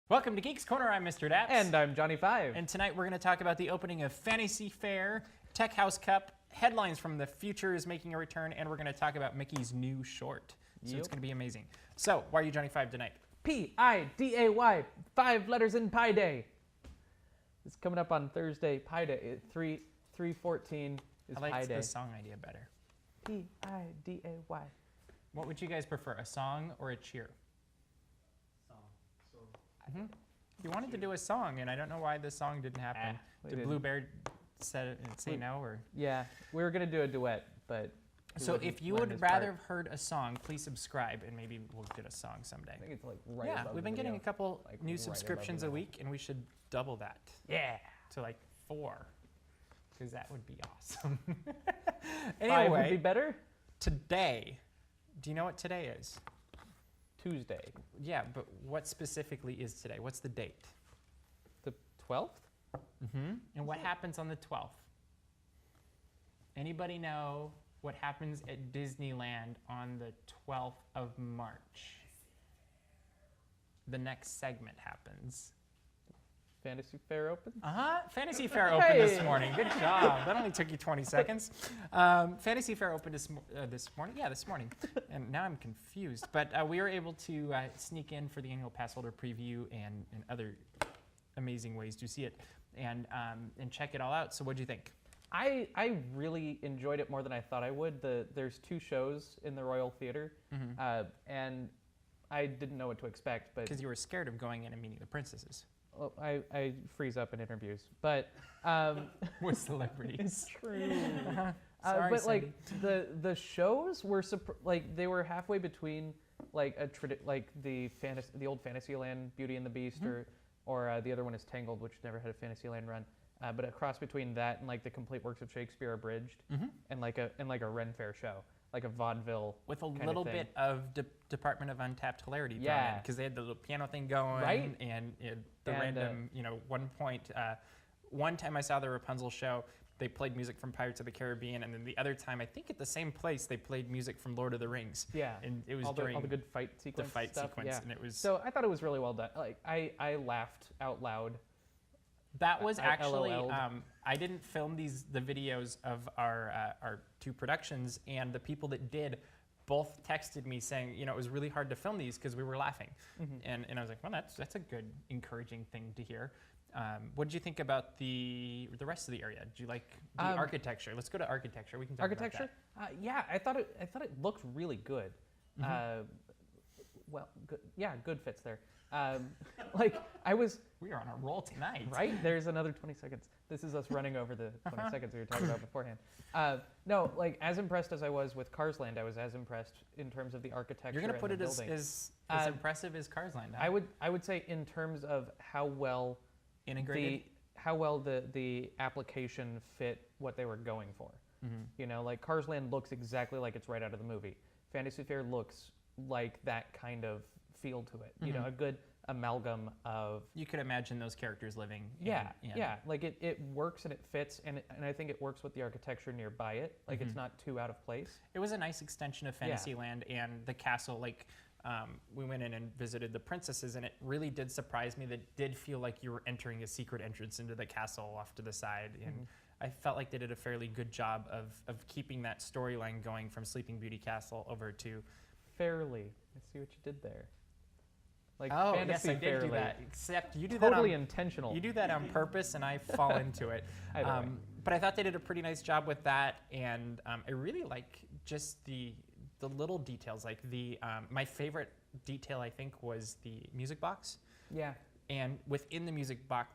Welcome to Geeks Corner. I'm Mr. DAPs. And I'm Johnny 5. And tonight we're going to talk about the opening of Fantasy Faire, Tech House Cup, headlines from the future is making a return, and we're going to talk about Mickey's new short. So it's going to be amazing. So, why are you Johnny 5 tonight? P-I-D-A-Y, 5 letters in Pi Day. It's coming up on Thursday, Pi Day, 3/14 is I Pi like Day. the song idea better. P-I-D-A-Y. What would you guys prefer, a song or a cheer? You wanted to do a song, and I don't know why the song didn't happen. Did Blue Bear say no, or? Yeah, we were going to do a duet, but... So if you would rather have heard a song, please subscribe, and maybe we'll get a song someday. I think it's like right Yeah, above we've been the getting a video. couple Like new right subscriptions above a the week, and we should double that Yeah. to like 4, because that would be awesome. 5 would be Anyway, better? today, do you know what today is? Tuesday. Yeah, but what specifically is today? What's the date? The 12th? And what happens on the 12th? Anybody know what happens at Disneyland on the 12th of March? The next segment happens. Fantasy Fair opens? Fantasy Faire opened this morning. Good job. That only took you 20 seconds. Fantasy Faire opened this morning. Yeah, this morning. And now I'm confused. But we were able to sneak in for the annual pass holder preview and other amazing ways to see it and check it all out. So what do you think? I really enjoyed it more than I thought I would. There's 2 shows in the Royal Theater, and I didn't know what to expect. But because you were scared of going in and meeting the princesses. Well, I freeze up in interviews, but With celebrities. true. Sorry, but Cindy. like the shows were like they were halfway between like the old Fantasyland Beauty and the Beast or the other one is Tangled, which never had a Fantasyland run. But a cross between that and like the complete works of Shakespeare abridged, and like a Ren Fair show, like a vaudeville With a kind little of thing. bit of Department of Untapped Hilarity thrown in, Yeah. because they had the little piano thing going, Right. and the And, random, one time I saw the Rapunzel show, they played music from Pirates of the Caribbean, and then the other time, I think at the same place, they played music from Lord of the Rings. Yeah, And it was all during the good fight the sequence. fight stuff. sequence, Yeah. and it was... So I thought it was really well done. Like I laughed out loud. That was I actually, LOL'd. I didn't film the videos of our 2 productions, and the people that did both texted me saying, it was really hard to film these because we were laughing. And I was like, well, that's a good, encouraging thing to hear. What did you think about the rest of the area? Did you like the architecture? Let's go to architecture. We can talk Architecture? Yeah, I thought it looked really good. Well, good, yeah, good fits there. We are on a roll tonight. Right? There's another 20 seconds. This is us running over the 20 seconds we were talking about beforehand. No, like as impressed as I was with Cars Land, I was as impressed in terms of the architecture. You're going to put and it the as building. impressive as Cars Land, huh? I would say in terms of how well Integrated? the application fit what they were going for. Like Cars Land looks exactly like it's right out of the movie. Fantasy Fair looks like that kind of feel to it. A good amalgam of... You could imagine those characters living. Yeah. Like it works and it fits, and I think it works with the architecture nearby it. Like it's not too out of place. It was a nice extension of Fantasyland and the castle. Like we went in and visited the princesses, and it really did surprise me that it did feel like you were entering a secret entrance into the castle off to the side. And I felt like they did a fairly good job of keeping that storyline going from Sleeping Beauty Castle over to... Fairly. I see what you did there. Like Oh, Fantasy yes, I did Fairly. do that. Except you do Totally that on... intentional. You do that on purpose, and I fall into it. Either way. But I thought they did a pretty nice job with that, and I really like just the little details. Like my favorite detail, I think, was the music box. Yeah. And within the music box,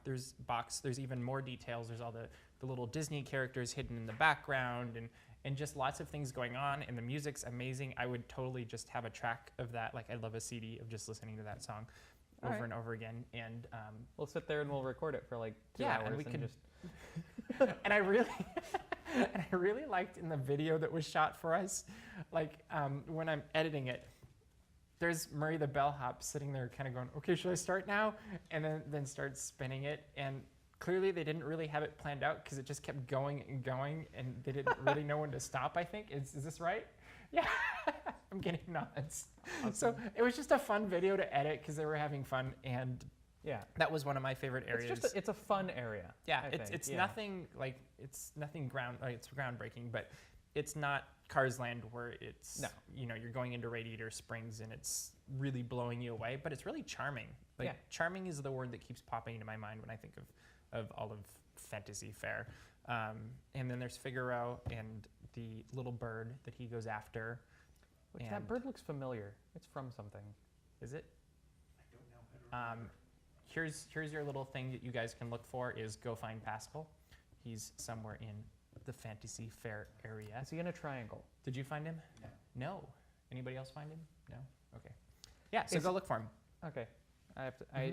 there's even more details. There's all the little Disney characters hidden in the background, and just lots of things going on, and the music's amazing. I would totally just have a track of that. Like, I'd love a CD of just listening to that song over and over again. And we'll sit there and we'll record it for like 2 yeah, hours and we could just... and I really liked in the video that was shot for us, like when I'm editing it, there's Murray the bellhop sitting there kind of going, okay, should I start now? And then starts spinning it, and clearly they didn't really have it planned out because it just kept going and going, and they didn't really know when to stop, I think. Is this right? Yeah, I'm getting nods. Awesome. So it was just a fun video to edit because they were having fun, and Yeah. That was one of my favorite areas. It's a fun area. Yeah, I think. it's nothing like it's groundbreaking, but it's not Cars Land where it's you're going into Radiator Springs and it's really blowing you away, but it's really charming. Like charming is the word that keeps popping into my mind when I think of all of Fantasy Faire. And then there's Figaro and the little bird that he goes after. That bird looks familiar. It's from something. Is it? I don't know. Here's your little thing that you guys can look for is go find Pascal. He's somewhere in the Fantasy Faire area. Is he in a triangle? Did you find him? No. Anybody else find him? No? Okay. Yeah, so go look for him. Okay. I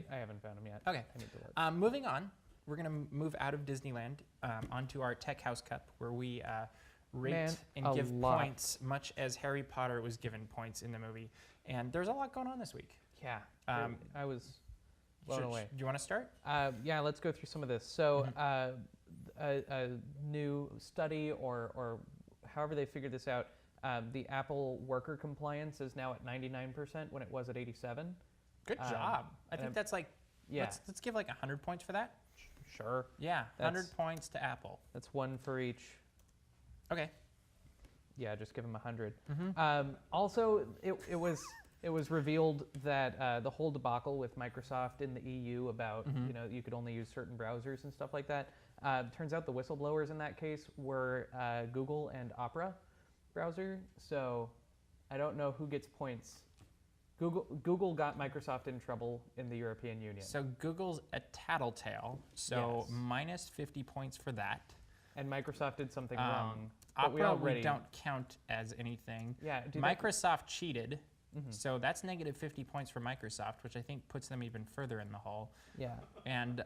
haven't found him yet. Okay. I need to look. Moving on, we're going to move out of Disneyland onto our Tech House Cup where we rate and give points much as Harry Potter was given points in the movie. And there's a lot going on this week. Yeah. I was blown away. Do you want to start? Yeah, let's go through some of this. So a new study or however they figured this out, the Apple worker compliance is now at 99% when it was at 87. Good job. I think that's like, let's give like 100 points for that. Sure. Yeah, 100 points to Apple. That's one for each. Okay. Yeah, just give them 100. Also, it was revealed that the whole debacle with Microsoft in the EU about you could only use certain browsers and stuff like that. Turns out the whistleblowers in that case were Google and Opera browser. So I don't know who gets points. Google got Microsoft in trouble in the European Union. So Google's a tattletale. So minus 50 points for that. And Microsoft did something wrong. Opera we don't count as anything. Yeah. Microsoft cheated. So that's negative 50 points for Microsoft, which I think puts them even further in the hole. Yeah. And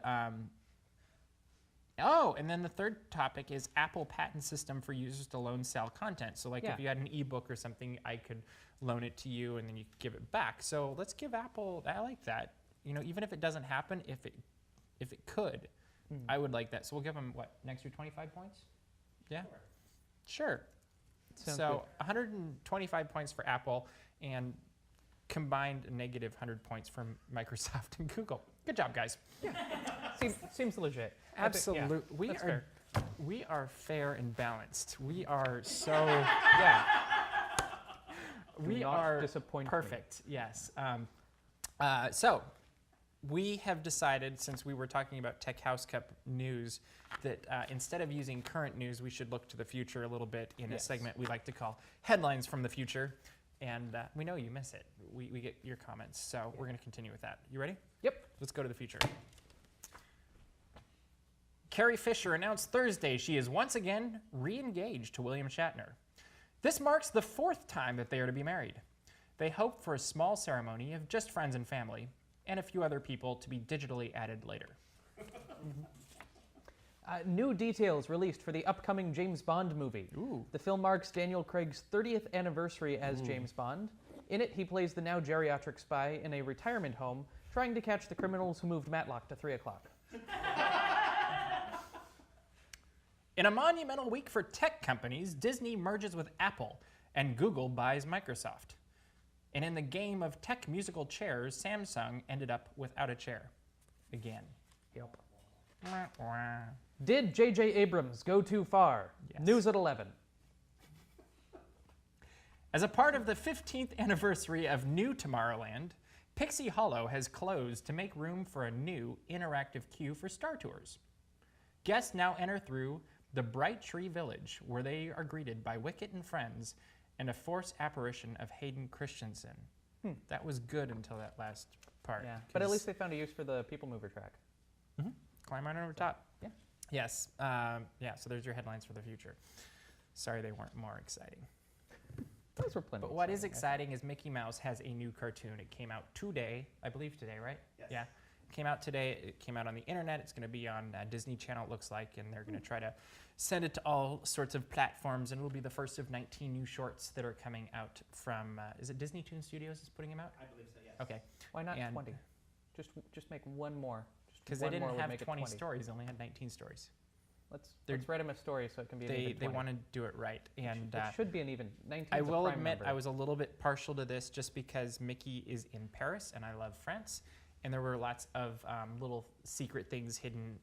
and then the third topic is Apple patent system for users to loan sell content. So like if you had an ebook or something, I could loan it to you and then you give it back. So let's give Apple, I like that. Even if it doesn't happen, if it could, I would like that. So we'll give them an extra 25 points? Yeah? Sure. Sounds so good. 125 points for Apple and combined negative 100 points from Microsoft and Google. Good job, guys. Seems legit. Absolutely. Fair. We are fair and balanced. We are so we not are disappoint me. perfect. Yes. So we have decided, since we were talking about Tech House Cup news, that instead of using current news, we should look to the future a little bit in a segment we like to call Headlines from the Future. And we know you miss it. We get your comments, so we're going to continue with that. You ready? Yep. Let's go to the future. Carrie Fisher announced Thursday she is once again re-engaged to William Shatner. This marks the 4th time that they are to be married. They hope for a small ceremony of just friends and family, and a few other people to be digitally added later. New details released for the upcoming James Bond movie. Ooh. The film marks Daniel Craig's 30th anniversary as James Bond. In it, he plays the now geriatric spy in a retirement home, trying to catch the criminals who moved Matlock to 3 o'clock. In a monumental week for tech companies, Disney merges with Apple, and Google buys Microsoft. And in the game of tech musical chairs, Samsung ended up without a chair. Again. Yep. Wah, wah. Did J.J. Abrams go too far? Yes. News at 11. As a part of the 15th anniversary of New Tomorrowland, Pixie Hollow has closed to make room for a new interactive queue for Star Tours. Guests now enter through the Bright Tree Village, where they are greeted by Wicket and friends and a forced apparition of Hayden Christensen. That was good until that last part. Yeah, but at least they found a use for the People Mover track. Climb right over top. Yeah. Yes. So there's your headlines for the future. Sorry they weren't more exciting. Those were plenty. But what is exciting is Mickey Mouse has a new cartoon. It came out today, I believe today, right? Yes. Yeah. It came out today. It came out on the internet. It's going to be on Disney Channel, it looks like, and they're going to try to send it to all sorts of platforms, and it will be the first of 19 new shorts that are coming out from, is it Disney Toon Studios is putting them out? I believe so, yes. Okay. Why not And 20? Just make one more. Because they didn't have 20 stories, they only had 19 stories. Let's They're- write them a story so it can be an even 20. They want to do it right. And It should be an even 19. I will admit I was a little bit partial to this just because Mickey is in Paris and I love France. and there were lots of little secret things hidden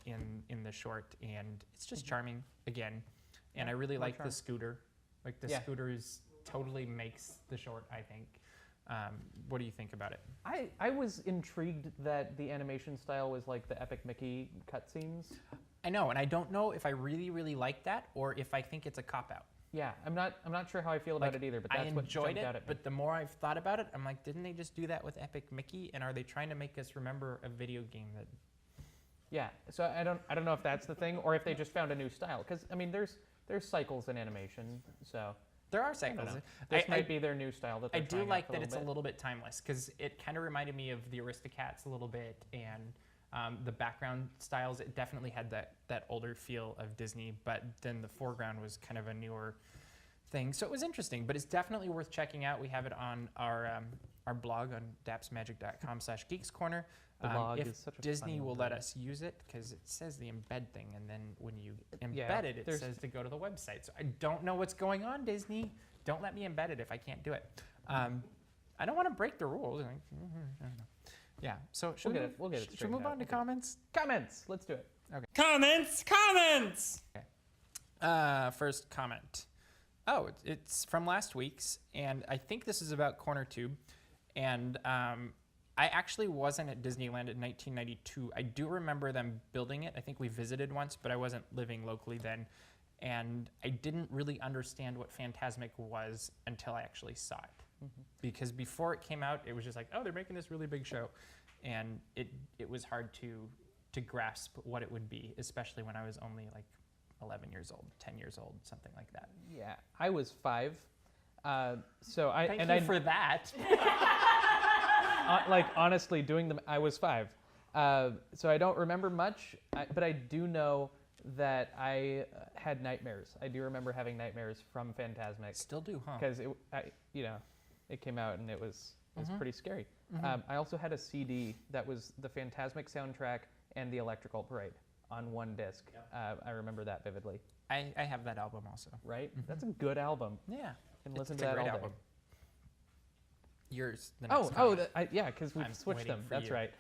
in the short, and it's just charming again. And I really like the scooter. Like the scooters totally makes the short, I think. What do you think about it? I was intrigued that the animation style was like the Epic Mickey cutscenes. I know, and I don't know if I really like that or if I think it's a cop-out. Yeah, I'm not sure how I feel about it either, but that's what jumped out at me. But the more I've thought about it, I'm like, didn't they just do that with Epic Mickey? And are they trying to make us remember a video game that... Yeah, so I don't know if that's the thing or if they just found a new style. Because, I mean, there's cycles in animation, so... There are cycles. This might be their new style that they're trying I do like out that it's a little bit timeless, because it kind of reminded me of the Aristocats a little bit, and the background styles, it definitely had that older feel of Disney, but then the foreground was kind of a newer thing. So it was interesting, but it's definitely worth checking out. We have it on our blog on dapsmagic.com/Geeks Corner. If Disney will let us use it, because it says the embed thing, and then when you embed it, it says to go to the website. So I don't know what's going on, Disney. Don't let me embed it if I can't do it. I don't want to break the rules. Yeah. So should we'll get it should we move on to comments? Comments. Let's do it. Okay. Comments. Okay. First comment. Oh, it's from last week's, and I think this is about CornerTube, and I actually wasn't at Disneyland in 1992. I do remember them building it. I think we visited once, but I wasn't living locally then. And I didn't really understand what Fantasmic was until I actually saw it. Mm-hmm. Because before it came out, it was just like, oh, they're making this really big show. And it was hard to grasp what it would be, especially when I was only like 11 years old, 10 years old, something like that. Yeah, I was 5. Thank you for that. Like, honestly, I was 5. So I don't remember much, but I do know that I had nightmares. I do remember having nightmares from Fantasmic. Still do, huh? Because it came out and it was pretty scary. Mm-hmm. I also had a CD that was the Fantasmic soundtrack and the Electrical Parade on one disc. Yep. I remember that vividly. I have that album also. Right? Mm-hmm. That's a good album. Yeah. And listen to that all day. Album. Yours. Because we've switched them. That's right.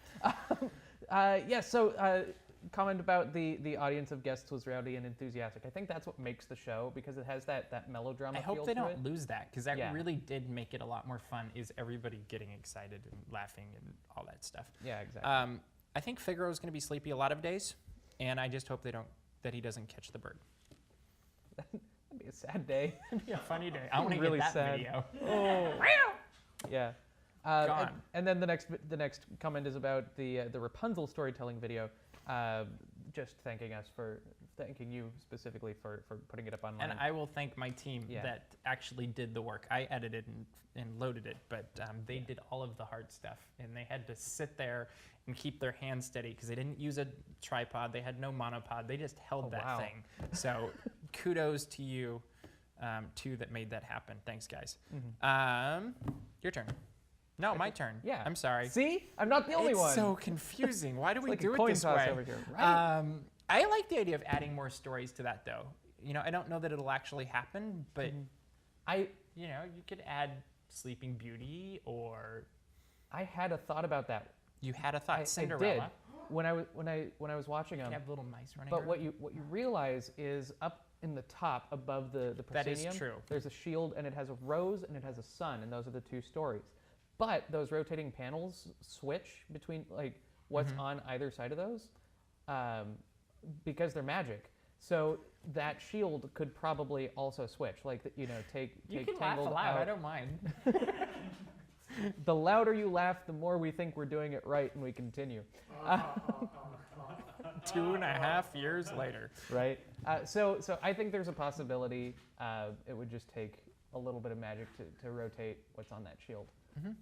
Comment about the audience of guests was rowdy and enthusiastic. I think that's what makes the show, because it has that melodrama feel to it. I hope they don't lose that, because that really did make it a lot more fun, is everybody getting excited and laughing and all that stuff. Yeah, exactly. I think Figaro's going to be sleepy a lot of days, and I just hope that he doesn't catch the bird. That'd be a sad day. It'd be a funny day. I want to really get that video. Oh. Yeah. And then the next comment is about the Rapunzel storytelling video. Just thanking you specifically for putting it up online. And I will thank my team that actually did the work. I edited and loaded it, but they did all of the hard stuff, and they had to sit there and keep their hands steady, because they didn't use a tripod. They had no monopod. They just held that thing. So kudos to you two that made that happen. Thanks, guys. Mm-hmm. Your turn. No, my turn. Yeah. I'm sorry. See? I'm not the only one. It's so confusing. Why do we like do a it coin this toss way? Over here. Right? I like the idea of adding more stories to that, though. I don't know that it'll actually happen, but you could add Sleeping Beauty, or I had a thought about that. You had a thought. Cinderella. I did. When I was watching them. You have little mice running But around. what you realize is up in the top above the proscenium, that is true. There's a shield, and it has a rose and it has a sun, and those are the two stories. But those rotating panels switch between what's on either side of those, because they're magic. So that shield could probably also switch. Take you can Tangled laugh aloud. out. I don't mind. The louder you laugh, the more we think we're doing it right, and we continue. 2.5 years later. Right. So I think there's a possibility it would just take a little bit of magic to rotate what's on that shield. Mm-hmm.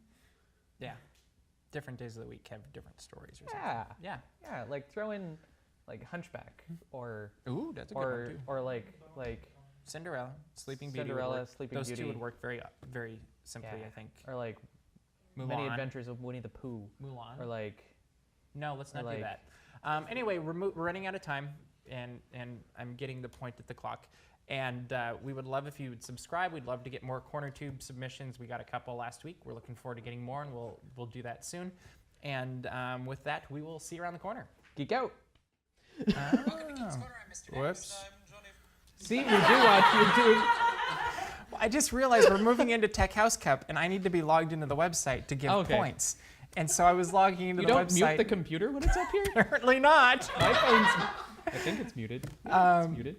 Yeah. Different days of the week have different stories or something. Yeah. Like throw in Hunchback or that's a good one too. Or like Cinderella, Sleeping Beauty. Sleeping Beauty. Those two would work very simply, I think. Or like Mulan. Many Adventures of Winnie the Pooh. Mulan. Or no, let's not do that. Anyway, we're running out of time, and I'm getting the point at the clock. And we would love if you would subscribe. We'd love to get more CornerTube submissions. We got a couple last week. We're looking forward to getting more, and we'll do that soon. And with that, we will see you around the corner. Geek out. Welcome to Geeks Corner. I'm Mr. Whoops. X. I'm Johnny. See, you do watch YouTube. Well, I just realized we're moving into Tech House Cup, and I need to be logged into the website to give Okay. points. And so I was logging into You the don't website. mute the computer when it's up here? Apparently not. My phone's... I think it's muted. It's muted.